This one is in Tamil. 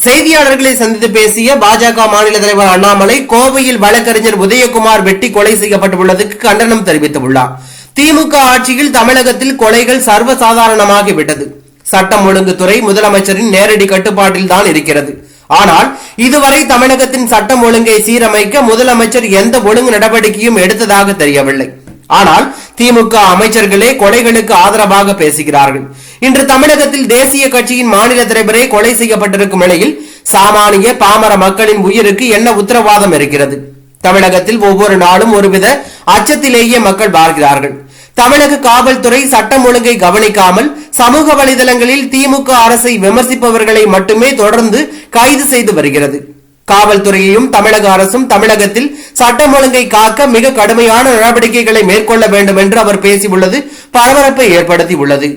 செய்தியாளர்களை சந்தித்து பேசிய பாஜக மாநில தலைவர் அண்ணாமலை கோவையில் வழக்கறிஞர் உதயகுமார் வெட்டி கொலை செய்யப்பட்டுள்ளதற்கு கண்டனம் தெரிவித்துள்ளார். திமுக ஆட்சியில் தமிழகத்தில் கொலைகள் சர்வசாதாரணமாகிவிட்டது. சட்டம் ஒழுங்கு துறை முதலமைச்சரின் நேரடி கட்டுப்பாட்டில் தான் இருக்கிறது. ஆனால் இதுவரை தமிழகத்தின் சட்டம் ஒழுங்கை சீரமைக்க முதலமைச்சர் எந்த ஒழுங்கு நடவடிக்கையும் எடுத்ததாக தெரியவில்லை. ஆனால் திமுக அமைச்சர்களே கொலைகளுக்கு ஆதரவாக பேசுகிறார்கள். இன்று தமிழகத்தில் தேசிய கட்சியின் மாநில தலைவரே கொலை செய்யப்பட்டிருக்கும் நிலையில் சாமானிய பாமர மக்களின் உயிருக்கு என்ன உத்தரவாதம் இருக்கிறது? தமிழகத்தில் ஒவ்வொரு நாளும் ஒருவித அச்சத்திலேயே மக்கள் வாழ்கிறார்கள். தமிழக காவல்துறை சட்டம் ஒழுங்கை கவனிக்காமல் சமூக வலைதளங்களில் திமுக அரசை விமர்சிப்பவர்களை மட்டுமே தொடர்ந்து கைது செய்து வருகிறது. காவல்துறையையும் தமிழக அரசும் தமிழகத்தில் சட்டம் ஒழுங்கை காக்க மிக கடுமையான நடவடிக்கைகளை மேற்கொள்ள வேண்டும் என்று அவர் பேசியுள்ளது பரபரப்பை ஏற்படுத்தியுள்ளது.